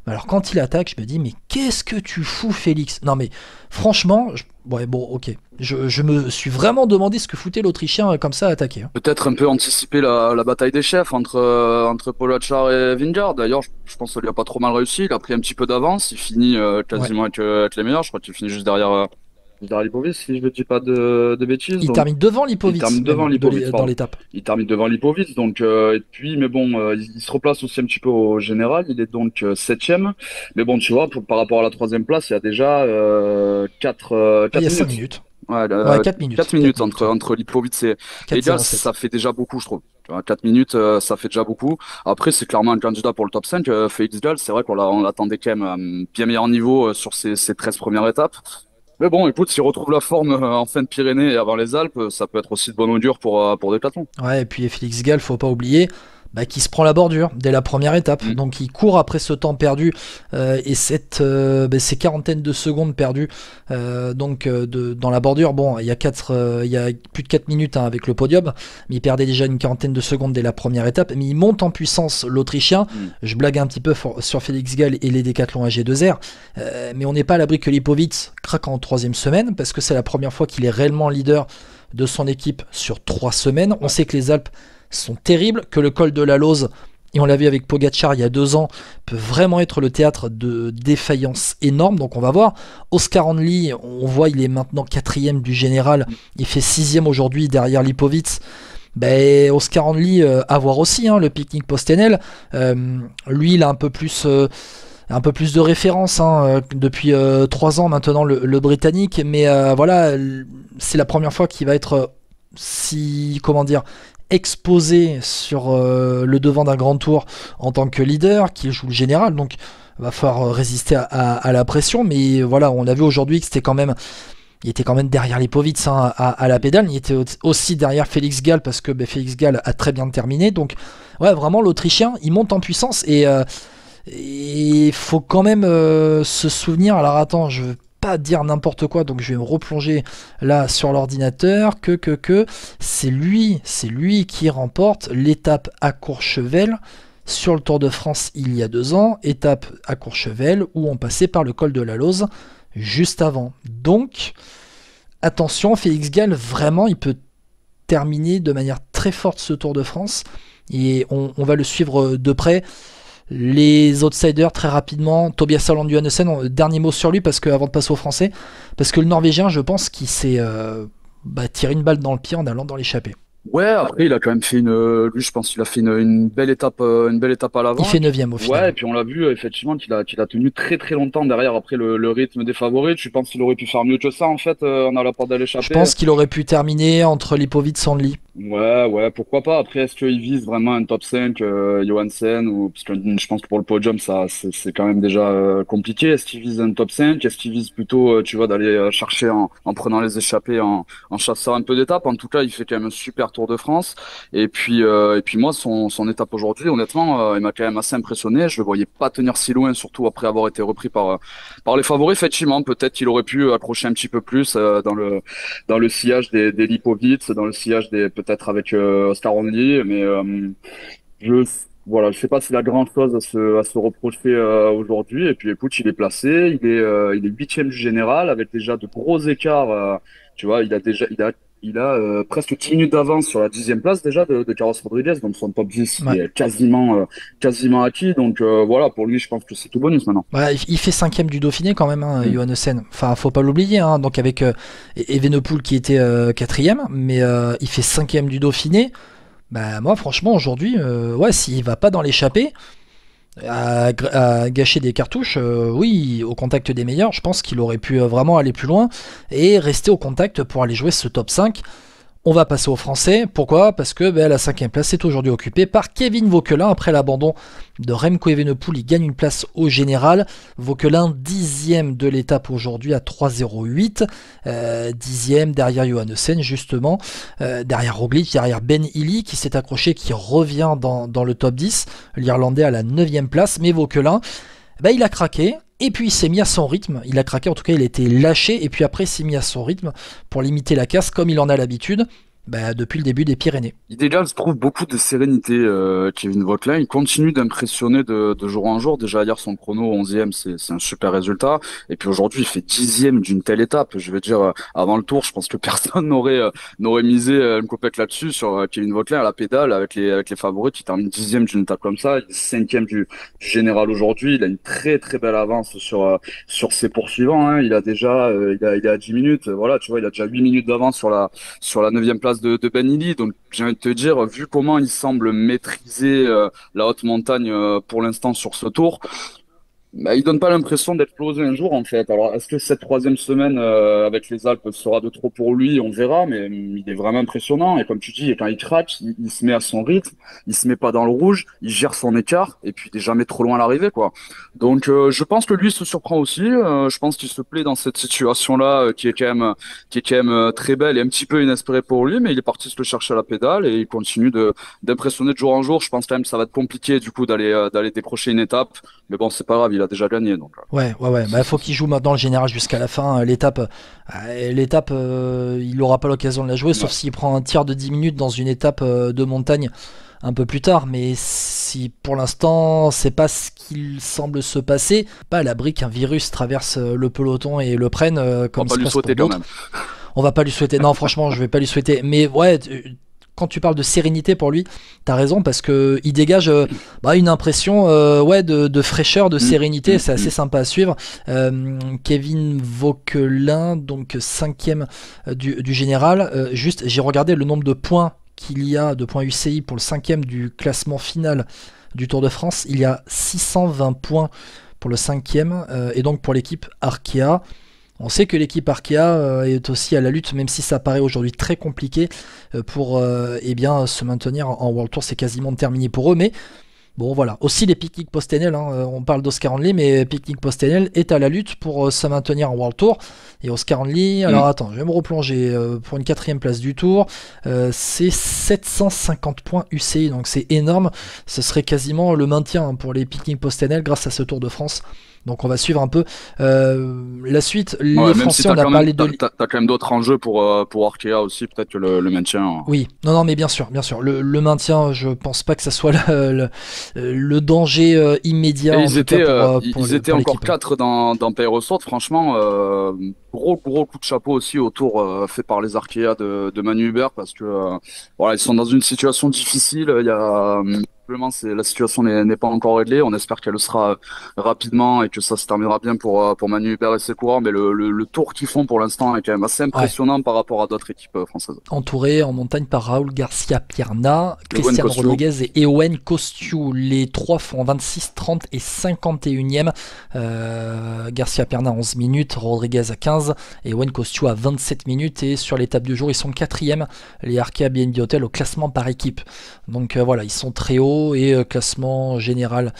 Mais alors quand il attaque, je me dis mais qu'est-ce que tu fous, Félix? Non mais franchement, ok. Je me suis vraiment demandé ce que foutait l'Autrichien comme ça à attaquer. Hein. Peut-être un peu anticiper la bataille des chefs entre Pogacar et Vingegaard. D'ailleurs, je pense que ça lui a pas trop mal réussi. Il a pris un petit peu d'avance. Il finit quasiment avec les meilleurs. Je crois qu'il finit juste derrière Lipovic, si je ne dis pas de bêtises. Il termine devant Lipovic. Dans l'étape. Il termine devant Lipovic, donc et puis mais bon, il se replace aussi un petit peu au général. Il est donc 7ème. Mais bon, tu vois, par rapport à la troisième place, il y a déjà 4 il y a minutes. 5 minutes. Ouais, Ouais, 4 minutes. 4 minutes entre Lipovic et 4-0-7. Gal, ça fait déjà beaucoup, je trouve. Tu vois, 4 minutes, ça fait déjà beaucoup. Après, c'est clairement un candidat pour le top 5. Félix Gall, c'est vrai on l'attendait quand même bien meilleur niveau sur ses 13 premières étapes. Mais bon, écoute, s'il retrouve la forme en fin de Pyrénées et avant les Alpes, ça peut être aussi de bon augure pour Décathlon. Ouais, et puis Félix Gall, faut pas oublier qu'il se prend la bordure dès la première étape. Donc il court après ce temps perdu et ces quarantaines de secondes perdues dans la bordure. Bon, il y a plus de 4 minutes avec le podium, mais il perdait déjà une quarantaine de secondes dès la première étape. Mais il monte en puissance, l'Autrichien. Je blague un petit peu sur Félix Gall et les décathlons AG2R, mais on n'est pas à l'abri que Lipovic craque en 3e semaine, parce que c'est la première fois qu'il est réellement leader de son équipe sur 3 semaines. On sait que les Alpes sont terribles, que le col de la Lose, et on l'a vu avec Pogacar il y a 2 ans, peut vraiment être le théâtre de défaillances énormes. Donc on va voir. Oscar Handley, on voit, il est maintenant 4e du général, il fait 6e aujourd'hui derrière Lipovic. Oscar Handley, à voir aussi, le pique-nique post-NL. Lui, il a un peu plus de référence depuis 3 ans maintenant, le Britannique. Mais voilà, c'est la première fois qu'il va être exposé sur le devant d'un grand tour en tant que leader, qui joue le général, donc va falloir résister à la pression. Mais voilà, on a vu aujourd'hui que il était quand même derrière Lipovic à la pédale. Il était aussi derrière Félix Gall, parce que Félix Gall a très bien terminé. Donc ouais, vraiment l'Autrichien, il monte en puissance, et il faut quand même se souvenir. Alors attends, je veux pas dire n'importe quoi, donc je vais me replonger là sur l'ordinateur, que c'est lui qui remporte l'étape à Courchevel sur le Tour de France il y a 2 ans, étape à Courchevel où on passait par le col de la Lose juste avant. Donc attention, Félix Gall, vraiment, il peut terminer de manière très forte ce Tour de France, et on va le suivre de près. Les outsiders, très rapidement, Tobias Haaland Johannessen, dernier mot sur lui, parce que avant de passer au français, parce que le Norvégien, je pense qu'il s'est tiré une balle dans le pied en allant dans l'échappée. Ouais, après, il a quand même fait lui, je pense qu'il a fait une belle étape à l'avant. Il fait 9e au final. Ouais, et puis on l'a vu, effectivement, qu'il a tenu très très longtemps derrière, après le rythme des favoris. Tu penses qu'il aurait pu faire mieux que ça, en fait, en allant pas de l'échappée? Je pense qu'il aurait pu terminer entre Lipovic et Handley. Ouais, pourquoi pas. Après, est-ce qu'il vise vraiment un top 5, Johansen, parce que je pense que pour le podium, c'est quand même déjà compliqué. Est-ce qu'il vise un top 5? Est-ce qu'il vise plutôt, tu vois, d'aller chercher en prenant les échappées, en chassant un peu d'étapes? En tout cas, il fait quand même un super Tour de France. Et puis moi, son étape aujourd'hui, honnêtement, il m'a quand même assez impressionné. Je le voyais pas tenir si loin, surtout après avoir été repris par les favoris. Effectivement, peut-être qu'il aurait pu accrocher un petit peu plus dans le sillage des Lipovic, dans le sillage peut-être avec Oscar Handley, mais je sais pas s'il a grand chose à se reprocher aujourd'hui. Et puis écoute, il est placé, il est 8e du général, avec déjà de gros écarts. Tu vois, il a presque 10 minutes d'avance sur la 10e place déjà de Carlos Rodriguez, donc son top 10 Ouais. il est quasiment acquis. Donc voilà, pour lui, je pense que c'est tout bonus maintenant. Ouais, il fait 5e du Dauphiné quand même, Johannessen. Enfin, faut pas l'oublier, donc avec Evenepoel qui était 4e, mais il fait 5e du Dauphiné. Moi, franchement, aujourd'hui, s'il va pas dans l'échappée, à gâcher des cartouches, oui, au contact des meilleurs, je pense qu'il aurait pu vraiment aller plus loin et rester au contact pour aller jouer ce top 5. On va passer aux Français. Pourquoi? Parce que la 5e place est aujourd'hui occupée par Kevin Vauquelin. Après l'abandon de Remco Evenepoel, il gagne une place au général. Vauquelin, 10e de l'étape aujourd'hui à 3,08. 10e derrière Johannessen, justement. Derrière Roglic, derrière Ben Illy qui s'est accroché, qui revient dans le top 10. L'Irlandais à la 9e place. Mais Vauquelin, il a craqué. Et puis il s'est mis à son rythme, il a craqué, en tout cas il a été lâché, et puis après il s'est mis à son rythme pour limiter la casse comme il en a l'habitude depuis le début des Pyrénées. Il dégage, trouve beaucoup de sérénité, Kevin Vauquelin. Il continue d'impressionner de jour en jour. Déjà hier, son chrono 11e, c'est un super résultat. Et puis aujourd'hui, il fait 10e d'une telle étape. Je veux dire, avant le Tour, je pense que personne n'aurait misé une copette là-dessus sur Kevin Vauquelin à la pédale avec les favoris qui termine 10e d'une étape comme ça. Il est 5e du général aujourd'hui. Il a une très très belle avance sur ses poursuivants. Il a déjà, il est à 10 minutes. Voilà, tu vois, il a déjà 8 minutes d'avance sur la 9e place de Ben Illy. Donc j'ai envie de te dire, vu comment il semble maîtriser la haute montagne pour l'instant sur ce Tour, Bah, il donne pas l'impression d'être closé un jour en fait. Alors est-ce que cette troisième semaine avec les Alpes sera de trop pour lui? On verra, mais il est vraiment impressionnant. Et comme tu dis, quand il craque, il se met à son rythme, il se met pas dans le rouge, il gère son écart et puis il est jamais trop loin à l'arrivée quoi. Donc je pense que lui se surprend aussi. Je pense qu'il se plaît dans cette situation-là qui est quand même très belle et un petit peu inespérée pour lui, mais il est parti se le chercher à la pédale et il continue de d'impressionner de jour en jour. Je pense quand même que ça va être compliqué du coup d'aller décrocher une étape. Mais bon, c'est pas grave, il a déjà gagné. Donc. Ouais. Bah, faut qu'il joue maintenant le général jusqu'à la fin. L'étape, il aura pas l'occasion de la jouer, sauf s'il prend un tir de 10 minutes dans une étape de montagne un peu plus tard. Mais si pour l'instant, c'est pas ce qu'il semble se passer, pas à l'abri qu'un virus traverse le peloton et le prenne comme il se passe pour d'autres. On va pas lui souhaiter. Non, franchement, je vais pas lui souhaiter. Mais ouais. Quand tu parles de sérénité pour lui, t'as raison parce que il dégage une impression de fraîcheur, de sérénité. C'est assez sympa à suivre. Kevin Vauquelin, donc 5e du général. Juste, j'ai regardé le nombre de points qu'il y a, de points UCI pour le 5e du classement final du Tour de France. Il y a 620 points pour le 5e et donc pour l'équipe Arkea. On sait que l'équipe Arkea est aussi à la lutte, même si ça paraît aujourd'hui très compliqué pour se maintenir en World Tour. C'est quasiment terminé pour eux, mais bon voilà. Aussi les Picnic Postenel, on parle d'Oscar Handley, mais Picnic Postenel est à la lutte pour se maintenir en World Tour. Et Oscar Handley, alors attends, je vais me replonger pour une 4e place du Tour. C'est 750 points UCI, donc c'est énorme. Ce serait quasiment le maintien pour les Picnic Postenel grâce à ce Tour de France. Donc on va suivre un peu la suite. Les Français, on a parlé de... T'as quand même d'autres enjeux pour Arkea aussi, peut-être que le maintien... Oui, non, mais bien sûr. Le maintien, je pense pas que ça soit le danger immédiat. Ils étaient encore 4 dans Pays Resort, franchement, gros coup de chapeau aussi au tour fait par les Arkea de Manu Hubert, parce que ils sont dans une situation difficile, il y a... La situation n'est pas encore réglée. On espère qu'elle le sera rapidement et que ça se terminera bien pour Manu Hubert et ses coureurs. Mais le tour qu'ils font pour l'instant est quand même assez impressionnant par rapport à d'autres équipes françaises. Entouré en montagne par Raúl Garcia Pierna, Cristian Rodriguez et Ewen Costiu. Les trois font 26, 30 et 51e. Garcia Pierna 11 minutes, Rodriguez à 15 et Ewen Costiu à 27 minutes. Et sur l'étape du jour, ils sont 4e. Les Arkea BNB Hotel au classement par équipe. Donc ils sont très hauts. Et classement général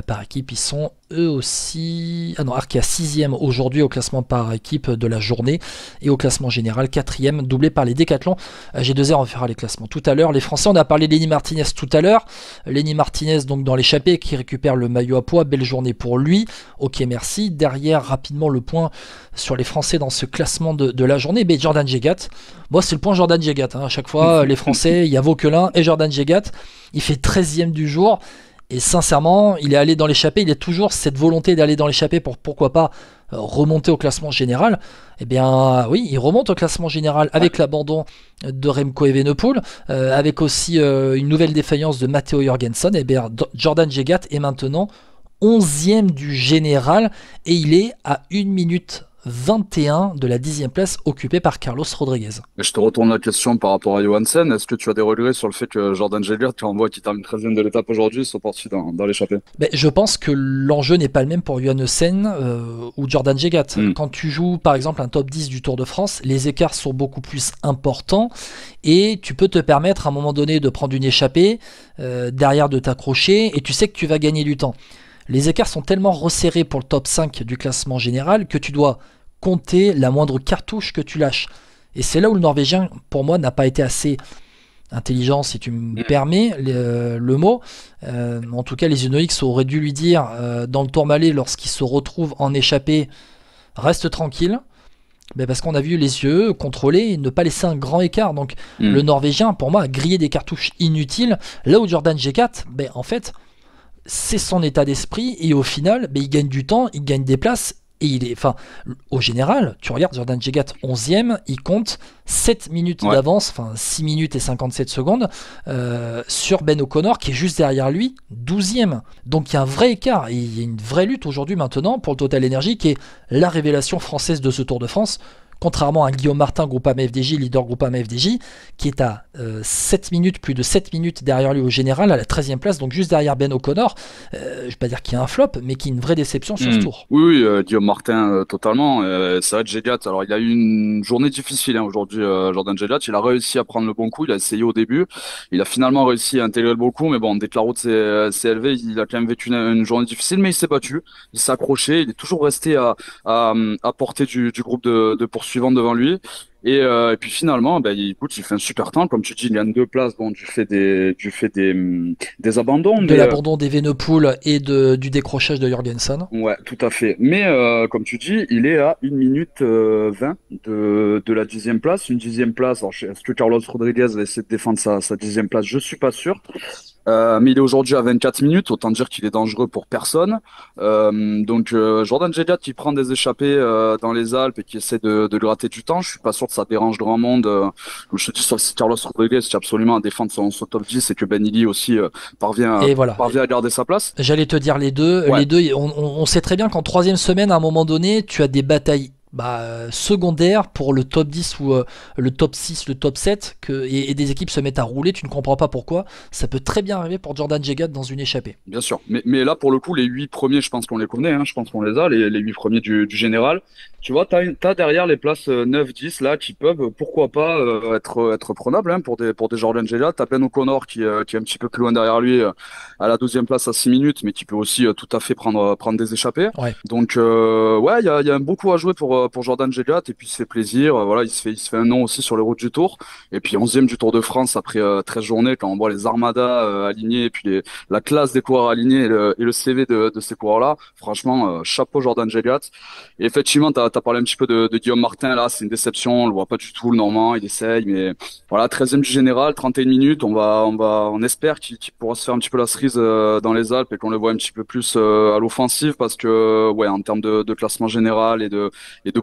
par équipe, ils sont eux aussi... Arkea 6e aujourd'hui au classement par équipe de la journée, et au classement général 4e, doublé par les Décathlons. G2R, on fera les classements tout à l'heure. Les Français, on a parlé de Lenny Martinez tout à l'heure. Lenny Martinez donc dans l'échappée qui récupère le maillot à pois, belle journée pour lui. Ok, merci. Derrière, rapidement le point sur les Français dans ce classement de la journée. Jordan Jegat, c'est le point Jordan Jegat. À chaque fois, les Français, il y a Vauquelin et Jordan Jegat. Il fait 13e du jour. Et sincèrement, il est allé dans l'échappée. Il a toujours cette volonté d'aller dans l'échappée pour pourquoi pas remonter au classement général. Oui, il remonte au classement général avec l'abandon de Remco Evenepoel, avec aussi une nouvelle défaillance de Matteo Jorgensen. Jordan Jegat est maintenant 11e du général et il est à 1 minute 21 de la 10e place occupée par Carlos Rodriguez. Je te retourne la question par rapport à Johansen. Est-ce que tu as des regrets sur le fait que Jordan Jegat, tu en vois qui termine 13e de l'étape aujourd'hui, soit parti dans l'échappée? Je pense que l'enjeu n'est pas le même pour Johansen ou Jordan Jegat. Quand tu joues par exemple un top 10 du Tour de France, les écarts sont beaucoup plus importants et tu peux te permettre à un moment donné de prendre une échappée, derrière de t'accrocher, et tu sais que tu vas gagner du temps. Les écarts sont tellement resserrés pour le top 5 du classement général que tu dois compter la moindre cartouche que tu lâches. Et c'est là où le Norvégien, pour moi, n'a pas été assez intelligent, si tu me permets le mot. En tout cas, les UnoX auraient dû lui dire, dans le Tourmalet, lorsqu'il se retrouve en échappée, reste tranquille. Parce qu'on a vu les yeux contrôler et ne pas laisser un grand écart. Donc le Norvégien, pour moi, a grillé des cartouches inutiles. Là où Jordan Jegat, en fait, c'est son état d'esprit. Et au final, il gagne du temps, il gagne des places. Et au général, tu regardes Jordan Jegat 11e, il compte 7 minutes d'avance, 6 minutes et 57 secondes sur Ben O'Connor qui est juste derrière lui, 12e. Donc il y a un vrai écart, et il y a une vraie lutte aujourd'hui maintenant pour le Total Energy qui est la révélation française de ce Tour de France, contrairement à Guillaume Martin, Groupama FDJ, leader Groupama FDJ, qui est à 7 minutes, plus de 7 minutes derrière lui au général, à la 13e place, donc juste derrière Ben O'Connor. Je ne vais pas dire qu'il y a un flop, mais qui est une vraie déception sur ce tour. Oui, Guillaume Martin, totalement. C'est vrai que Gilliatt, alors il a eu une journée difficile aujourd'hui, Jordan Gilliatt. Il a réussi à prendre le bon coup, il a essayé au début. Il a finalement réussi à intégrer le bon coup, mais bon, dès que la route s'est élevée, il a quand même vécu une journée difficile, mais il s'est battu, il s'est accroché, il est toujours resté à portée du groupe de poursuivants devant lui. Et puis finalement, écoute, il fait un super temps, comme tu dis, il gagne 2 places, bon, du fait des abandons. De l'abandon d'Evenepoel et du décrochage de Jorgensen. Ouais, tout à fait. Mais comme tu dis, il est à 1 minute 20 de la 10e place. Une 10e place, alors est-ce que Carlos Rodriguez va essayer de défendre sa 10e place? Je suis pas sûr. Mais il est aujourd'hui à 24 minutes, autant dire qu'il est dangereux pour personne. Donc Jordan Gilliatt qui prend des échappées dans les Alpes et qui essaie de gratter du temps, je suis pas sûr que ça dérange grand monde. Comme je te dis, sauf si Carlos Rodriguez tient absolument à défendre son top 10 et que Ben Illy aussi parvient à garder sa place. J'allais te dire les deux. Ouais. Les deux, on sait très bien qu'en 3e semaine, à un moment donné, tu as des batailles secondaire pour le top 10 ou le top 6, le top 7 et des équipes se mettent à rouler, tu ne comprends pas pourquoi. Ça peut très bien arriver pour Jordan Gilliatt dans une échappée. Bien sûr, mais là pour le coup les 8 premiers je pense qu'on les connaît, je pense qu'on les a, les 8 premiers du général. Tu vois, t'as derrière les places 9-10 là qui peuvent pourquoi pas être prenables pour des Jordan Gilliatt. T'as Ben O'Connor qui est un petit peu plus loin derrière lui à la 12e place à 6 minutes, mais qui peut aussi tout à fait prendre des échappées. Ouais. Donc il y a un beau coup à jouer pour Jordan Gilliatt et puis il se fait plaisir, voilà, il se fait un nom aussi sur les routes du Tour et puis 11e du Tour de France après 13 journées quand on voit les armadas alignés et puis la classe des coureurs alignés et le CV de ces coureurs là, franchement chapeau Jordan Gilliatt. Et effectivement t'as parlé un petit peu de Guillaume Martin là, c'est une déception, on le voit pas du tout le Normand, il essaye mais voilà, 13e du général, 31 minutes, on espère qu'il pourra se faire un petit peu la cerise dans les Alpes et qu'on le voit un petit peu plus à l'offensive parce que ouais, en termes de classement général et de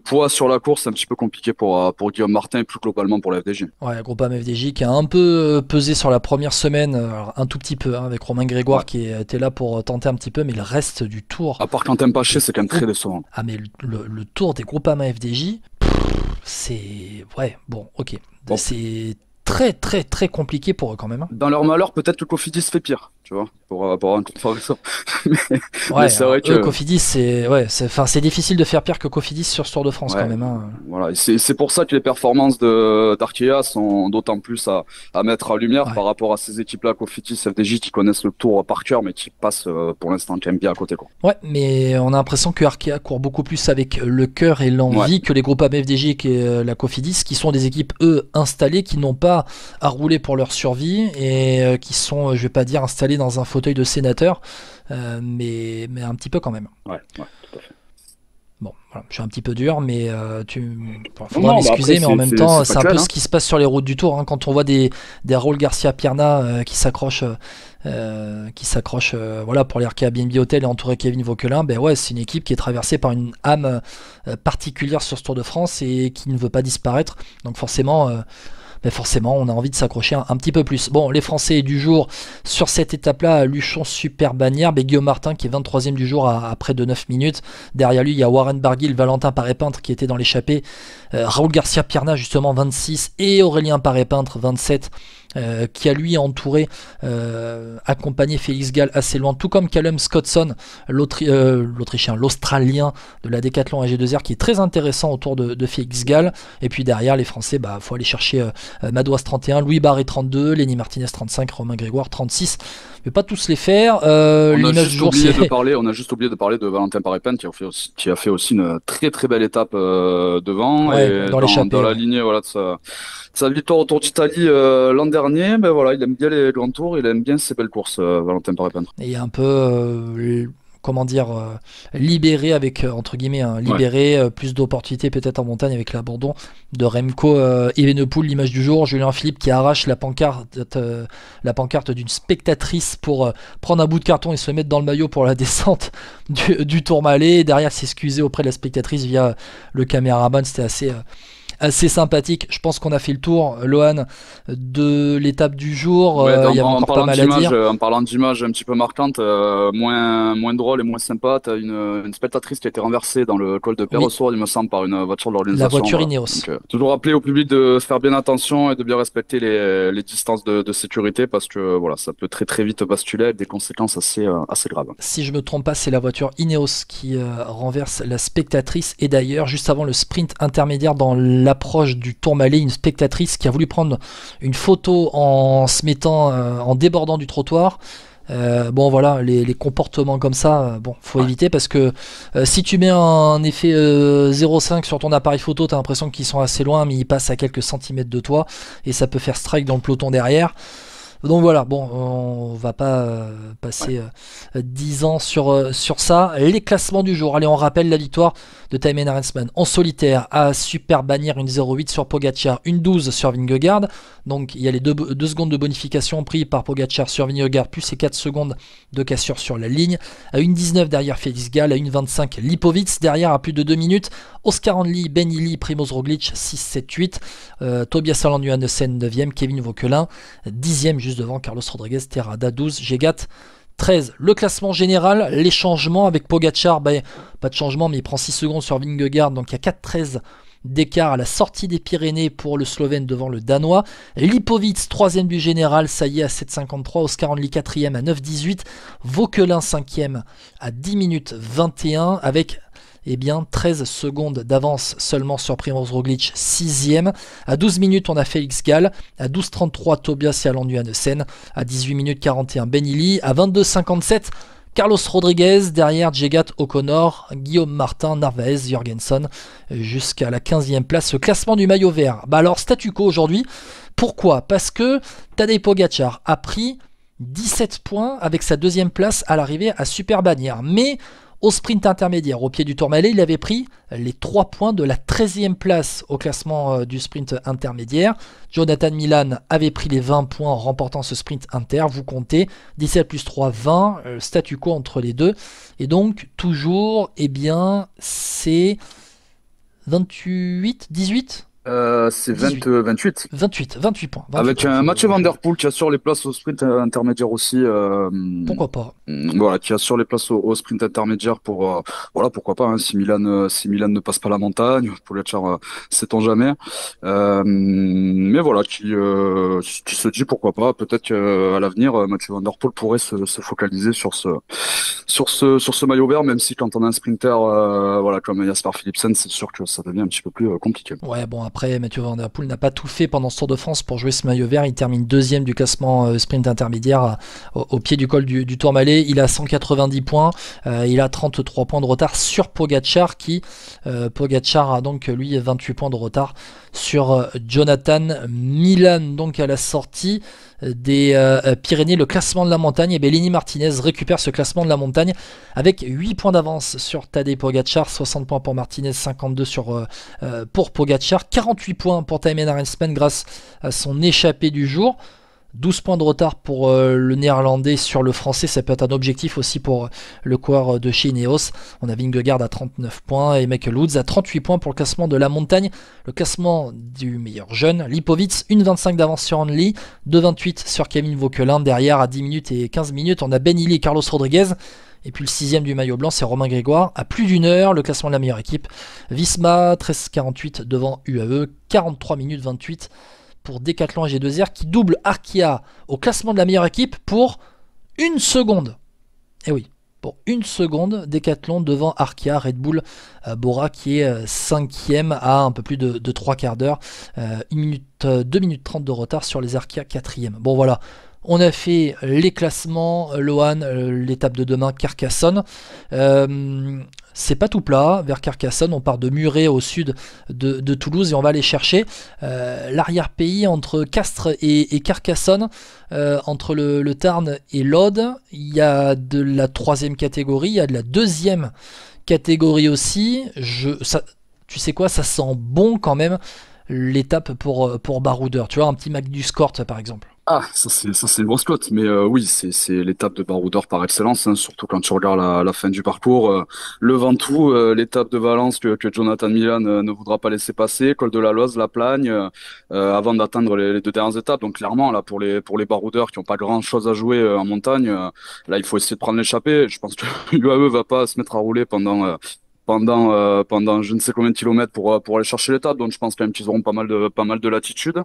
poids sur la course, c'est un petit peu compliqué pour Guillaume Martin et plus globalement pour la FDJ. Ouais, Groupama FDJ qui a un peu pesé sur la première semaine, alors un tout petit peu, avec Romain Grégoire qui était là pour tenter un petit peu, mais le reste du tour... À part quand t'aimes pas chier, c'est quand même très décevant. Ah mais le tour des Groupama FDJ, c'est... Ouais, bon, ok. Bon. C'est très très très compliqué pour eux quand même. Dans leur malheur, peut-être que Cofidis fait pire, tu vois, pour avoir une comparaison. mais c'est vrai que Cofidis, c'est difficile de faire pire que Cofidis sur ce Tour de France quand même. Voilà, c'est pour ça que les performances d'Arkea sont d'autant plus à mettre en lumière par rapport à ces équipes-là, Cofidis, FDJ, qui connaissent le Tour par cœur, mais qui passent pour l'instant quand même bien à côté, quoi. Ouais, mais on a l'impression que Arkea court beaucoup plus avec le cœur et l'envie que les groupes FDJ et la Cofidis, qui sont des équipes eux installées, qui n'ont pas à rouler pour leur survie et qui sont, je vais pas dire installés dans un fauteuil de sénateur, mais un petit peu quand même. Ouais, tout à fait. Bon, voilà, je suis un petit peu dur, mais faudra m'excuser, mais en même temps, c'est un peu ce qui se passe sur les routes du Tour, quand on voit des Raúl Garcia Pierna qui s'accrochent voilà, pour les Arkea BNB Hotel et entourer Kevin Vauquelin, c'est une équipe qui est traversée par une âme particulière sur ce Tour de France et qui ne veut pas disparaître, donc forcément on a envie de s'accrocher un petit peu plus. Bon, les Français du jour sur cette étape-là, Luchon, Super Bagnères, Guillaume Martin qui est 23e du jour à près de 9 minutes. Derrière lui, il y a Warren Barguil, Valentin Paré-Peintre qui était dans l'échappée, Raúl Garcia Pierna justement 26 et Aurélien Paré-Peintre 27. Qui a lui entouré, accompagné Félix Gall assez loin, tout comme Callum Scottson, l'Autrichien, l'Australien de la Decathlon AG2R, qui est très intéressant autour de Félix Gall. Et puis derrière, les Français, faut aller chercher Madouas 31, Louis Barré 32, Lenny Martinez 35, Romain Grégoire 36. Je vais pas tous les faire. On a juste oublié de parler de Valentin Paré-Peintre qui a fait aussi une très très belle étape devant et dans la lignée voilà, de sa victoire au Tour d'Italie l'an dernier. Voilà, il aime bien les grands tours, il aime bien ces belles courses, Valentin Paré-Peintre. Et un peu libéré avec entre guillemets libéré, plus d'opportunités peut-être en montagne avec l'abandon de Remco Evenepoel, l'image du jour, Julien Philippe qui arrache la pancarte d'une spectatrice pour prendre un bout de carton et se mettre dans le maillot pour la descente du Tourmalet, et derrière s'excuser auprès de la spectatrice via le caméraman. C'était assez sympathique. Je pense qu'on a fait le tour, Lohan, de l'étape du jour. Ouais, Il y a encore pas mal à dire. en parlant d'images un petit peu marquantes, moins drôle et moins sympa, t'as une spectatrice qui a été renversée dans le col de Perrossourde, il me semble, par une voiture de l'organisation. La voiture voilà. Ineos. Donc, toujours rappeler au public de faire bien attention et de bien respecter les distances de sécurité parce que voilà, ça peut très très vite basculer avec des conséquences assez graves. Si je me trompe pas, c'est la voiture Ineos qui renverse la spectatrice. Et d'ailleurs, juste avant le sprint intermédiaire dans l'approche du Tourmalet, une spectatrice qui a voulu prendre une photo en se mettant, en débordant du trottoir. Bon voilà, les comportements comme ça, bon, faut éviter parce que si tu mets un effet 0,5 sur ton appareil photo, t'as l'impression qu'ils sont assez loin, mais ils passent à quelques centimètres de toi et ça peut faire strike dans le peloton derrière. Donc voilà, bon, on va pas passer 10 ans sur ça. Les classements du jour. Allez, on rappelle la victoire de Thymen Arensman en solitaire à Super Bannière, une 0,8 sur Pogacar, une 12 sur Vingegaard. Donc il y a les 2 secondes de bonification prises par Pogacar sur Vingegaard, plus les 4 secondes de cassure sur la ligne. À une 19 derrière Félix Gall, à une 25 Lipovic, derrière à plus de 2 minutes. Oscar Hanley, Ben Illy, Primoz Roglic, 6, 7, 8. Tobias Allan Johannessen, 9e. Kevin Vauquelin, 10e, juste devant Carlos Rodriguez, Terrada, 12. Gegat, 13. Le classement général, les changements avec Pogacar, pas de changement, mais il prend 6 secondes sur Vingegaard, donc il y a 4-13 d'écart à la sortie des Pyrénées pour le Slovène devant le Danois. Lipovic, 3e du général, ça y est, à 7,53. Oscar Hanley, 4e à 9,18. Vauquelin, 5e à 10 minutes 21 avec 13 secondes d'avance seulement sur Primoz Roglic, 6e. À 12 minutes, on a Félix Gall. À 12,33, Tobias Allan Johannessen. À 18 minutes 41, Ben Illy. À 22,57, Carlos Rodriguez. Derrière, Jegat, O'Connor, Guillaume Martin, Narvaez, Jorgensen. Jusqu'à la 15e place. Ce classement du maillot vert. Alors, statu quo aujourd'hui. Pourquoi? Parce que Tadej Pogacar a pris 17 points avec sa 2e place à l'arrivée à Super Bannière. Mais au sprint intermédiaire, au pied du Tourmalet, il avait pris les 3 points de la 13e place au classement du sprint intermédiaire. Jonathan Milan avait pris les 20 points en remportant ce sprint inter. Vous comptez 17 plus 3, 20, statu quo entre les deux. Et donc, toujours, c'est 28, 18 c'est 28. 28 points. 28 Avec points. Mathieu Van Der Poel qui assure les places au sprint intermédiaire aussi. Pourquoi pas? Voilà, qui assure les places au sprint intermédiaire pour voilà, pourquoi pas, hein, si Milan ne passe pas la montagne, Pogacar sait-on jamais. Mais voilà, qui se dit pourquoi pas, peut-être qu'à l'avenir Mathieu Van Der Poel pourrait se focaliser sur ce maillot vert, même si quand on a un sprinter voilà, comme Jasper Philipsen, c'est sûr que ça devient un petit peu plus compliqué. Ouais, bon, après Mathieu Van Der Poel n'a pas tout fait pendant ce Tour de France pour jouer ce maillot vert. Il termine 2e du classement sprint intermédiaire au pied du col du Tourmalet. Il a 190 points, il a 33 points de retard sur Pogacar Pogacar a donc lui 28 points de retard sur Jonathan Milan. Donc à la sortie des Pyrénées, le classement de la montagne, et Lenny Martinez récupère ce classement de la montagne avec 8 points d'avance sur Tadej Pogacar, 60 points pour Martinez, 52 pour Pogacar, 48 points pour Thymen Arensman grâce à son échappée du jour. 12 points de retard pour le néerlandais sur le français, ça peut être un objectif aussi pour le coureur de chez Ineos. On a Vingegaard à 39 points et Michael Woods à 38 points pour le classement de la montagne. Le classement du meilleur jeune, Lipovic, 1,25 d'avance sur Hanley, 2,28 sur Kevin Vauquelin. Derrière, à 10 minutes et 15 minutes, on a Ben Illy et Carlos Rodriguez. Et puis le 6e du maillot blanc, c'est Romain Grégoire, à plus d'une heure, le classement de la meilleure équipe. Visma, 13,48 devant UAE, 43 minutes 28 pour Decathlon AG2R qui double Arkea au classement de la meilleure équipe pour 1 seconde. Et oui, pour 1 seconde, Decathlon devant Arkea, Red Bull Bora qui est 5e à un peu plus de 3 quarts d'heure. 2 minutes 30 de retard sur les Arkea 4e. Bon voilà, on a fait les classements, Lohan, l'étape de demain, Carcassonne. C'est pas tout plat, vers Carcassonne, on part de Muret au sud de Toulouse et on va aller chercher l'arrière-pays entre Castres et Carcassonne, entre le Tarn et l'Aude. Il y a de la 3e catégorie, il y a de la 2e catégorie aussi. Tu sais quoi, ça sent bon quand même l'étape pour Baroudeur. Tu vois, un petit Magnus Cort par exemple. Ah, ça c'est une grosse cote, mais oui, c'est l'étape de baroudeur par excellence, hein, surtout quand tu regardes la fin du parcours. Le Ventoux, l'étape de Valence que Jonathan Milan ne voudra pas laisser passer, col de la Loze, la Plagne, avant d'atteindre les deux dernières étapes. Donc clairement, là pour les baroudeurs qui ont pas grand-chose à jouer en montagne, là il faut essayer de prendre l'échappée. Je pense que l'UAE va pas se mettre à rouler pendant je ne sais combien de kilomètres pour aller chercher l'étape. Donc je pense quand même qu'ils auront pas mal de latitude.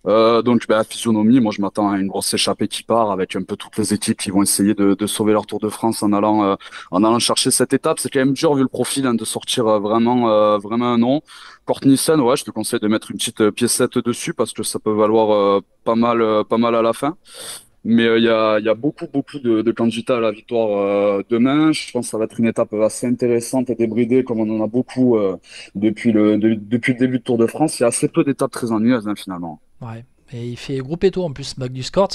Donc bah, physionomie, moi je m'attends à une grosse échappée qui part avec un peu toutes les équipes qui vont essayer de sauver leur Tour de France en allant chercher cette étape. C'est quand même dur vu le profil, hein, de sortir vraiment un nom. Kortnissen, ouais, je te conseille de mettre une petite piécette dessus parce que ça peut valoir pas mal à la fin. Mais il y a beaucoup de candidats à la victoire demain. Je pense que ça va être une étape assez intéressante et débridée, comme on en a beaucoup depuis le début de Tour de France. Il y a assez peu d'étapes très ennuyeuses, hein, finalement. Ouais. Et il fait groupe Eto en plus, Magnus Cort.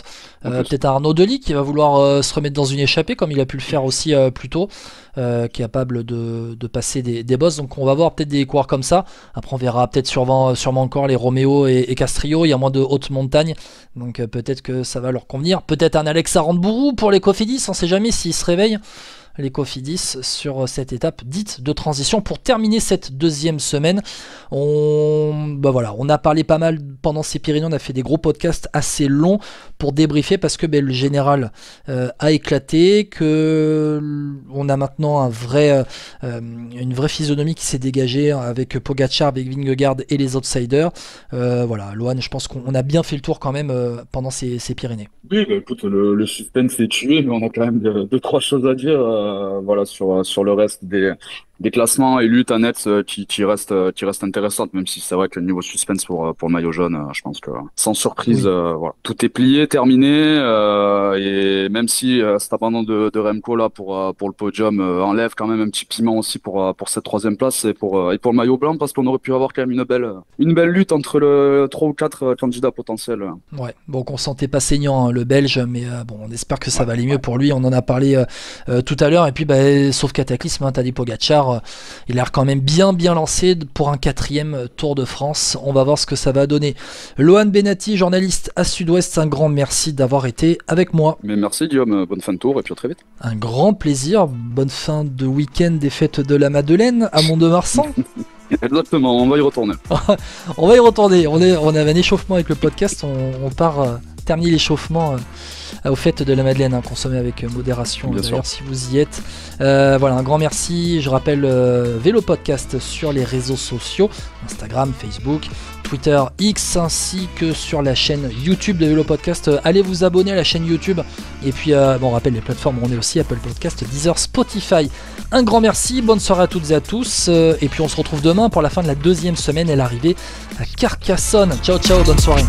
En plus. Peut-être Arnaud Delis qui va vouloir se remettre dans une échappée comme il a pu le faire aussi plus tôt, qui est capable de passer des bosses. Donc on va voir peut-être des coureurs comme ça. Après on verra peut-être sûrement encore les Roméo et Castrillo. Il y a moins de haute montagne, donc peut-être que ça va leur convenir. Peut-être un Alex Aramburu pour les Cofidis, on ne sait jamais s'ils se réveillent, les Cofidis, sur cette étape dite de transition. Pour terminer cette deuxième semaine, on a parlé pas mal pendant ces Pyrénées, on a fait des gros podcasts assez longs pour débriefer parce que le général a éclaté, que on a maintenant une vraie physionomie qui s'est dégagée avec Pogacar, avec Vingegaard et les outsiders. Lohan, je pense qu'on a bien fait le tour quand même pendant ces Pyrénées. Oui, bah, écoute, le suspense est tué, mais on a quand même deux, trois choses à dire, sur le reste des classements et luttes annexes qui restent intéressantes, même si c'est vrai que le niveau suspense pour le maillot jaune, je pense que sans surprise, Oui. voilà, tout est plié, terminé, et même si cet abandon de Remco là pour le podium enlève quand même un petit piment aussi pour cette troisième place et pour le maillot blanc, parce qu'on aurait pu avoir quand même une belle lutte entre le 3 ou 4 candidats potentiels. Ouais, bon, qu'on sentait pas saignant, hein, le Belge, mais on espère que ça va aller mieux pour lui. On en a parlé tout à l'heure. Et puis, sauf cataclysme, hein, Tadej Pogacar, il a l'air quand même bien lancé pour un 4e Tour de France. On va voir ce que ça va donner. Lohan Benati, journaliste à Sud-Ouest, un grand merci d'avoir été avec moi. Mais merci Guillaume, bonne fin de tour et puis à très vite. Un grand plaisir, bonne fin de week-end des fêtes de la Madeleine à Mont-de-Marsan. Exactement, on va y retourner. On va y retourner. On avait un échauffement avec le podcast. On part terminer l'échauffement aux fêtes de la Madeleine, hein, consommé avec modération. Bien D'ailleurs, sûr. si vous y êtes. Un grand merci. Je rappelle Vélo Podcast sur les réseaux sociaux, Instagram, Facebook, Twitter, X, ainsi que sur la chaîne YouTube de Vélo Podcast. Allez vous abonner à la chaîne YouTube. Et puis, on rappelle les plateformes où on est aussi, Apple Podcast, Deezer, Spotify. Un grand merci, bonne soirée à toutes et à tous. Et puis on se retrouve demain pour la fin de la 2e semaine et l'arrivée à Carcassonne. Ciao, bonne soirée.